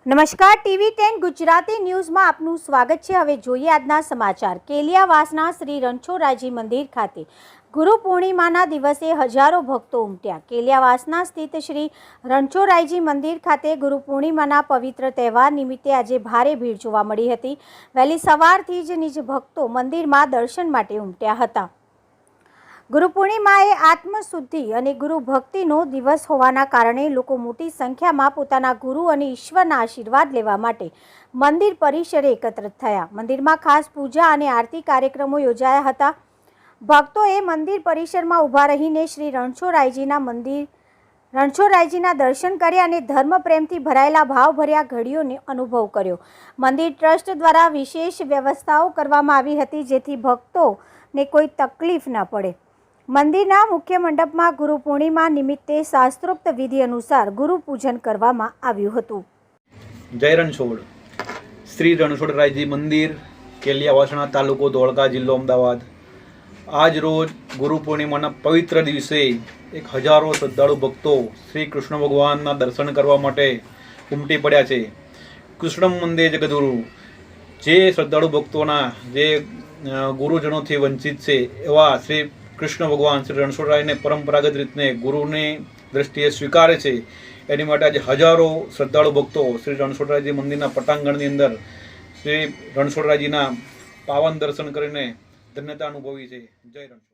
નમસ્કાર, TV10 ગુજરાતી ન્યૂઝમાં આપનું સ્વાગત છે। હવે જોઈએ આજના સમાચાર। કેલિયાવાસના શ્રી રણછોડરાયજી મંદિર ખાતે ગુરુ પૂર્ણિમાના દિવસે હજારો ભક્તો ઉમટ્યા। કેલિયાવાસના સ્થિત શ્રી રણછોડરાયજી મંદિર ખાતે ગુરુ પૂર્ણિમાના પવિત્ર તહેવાર નિમિત્તે આજે ભારે ભીડ જોવા મળી હતી। વહેલી સવારથી જ નિજ ભક્તો મંદિરમાં દર્શન માટે ઉમટ્યા હતા। ગુરુ પૂર્ણિમા એ આત્મશુદ્ધિ અને ગુરુ ભક્તિનો દિવસ હોવાના કારણે લોકો મોટી સંખ્યામાં પોતાના ગુરુ અને ઈશ્વરના આશીર્વાદ લેવા માટે મંદિર પરિસરે એકત્રિત થયા। મંદિરમાં ખાસ પૂજા અને આરતી કાર્યક્રમો યોજાયા હતા। ભક્તોએ મંદિર પરિસરમાં ઊભા રહીને શ્રી રણછોડરાયજીના દર્શન કર્યા અને ધર્મ પ્રેમથી ભરાયેલા ભાવભર્યા ઘડીઓનો અનુભવ કર્યો। મંદિર ટ્રસ્ટ દ્વારા વિશેષ વ્યવસ્થાઓ કરવામાં આવી હતી જેથી ભક્તોને કોઈ તકલીફ ન પડે। મંદિરના મુખ્ય મંડપમાં ગુરુ પૂર્ણિમા નિમિત્તે શાસ્ત્રોક્ત વિધિ અનુસાર ગુરુ પૂજન કરવામાં આવ્યું હતું। જય રણછોડ। શ્રી રણછોડરાયજી મંદિર, કેલિયાવાસણા તાલુકો, ધોળકા જિલ્લો, અમદાવાદ। આજ રોજ ગુરુ પૂર્ણિમાના પવિત્ર દિવસે હજારો શ્રદ્ધાળુ ભક્તો શ્રી કૃષ્ણ ભગવાનના દર્શન કરવા માટે ઉમટી પડ્યા છે। કૃષ્ણ મંદિર જગદગુરુ જે શ્રદ્ધાળુ ભક્તોના જે ગુરુજનોથી વંચિત છે એવા શ્રી કૃષ્ણ ભગવાન શ્રી રણછોડરાયને પરંપરાગત રીતને ગુરુની દ્રષ્ટિએ સ્વીકારે છે। એની માટે આજે હજારો શ્રદ્ધાળુ ભક્તો શ્રી રણછોડરાયજી મંદિરના પટાંગણની અંદર શ્રી રણછોડરાયજીના પાવન દર્શન કરીને ધન્યતા અનુભવી છે। જય રણછોડ।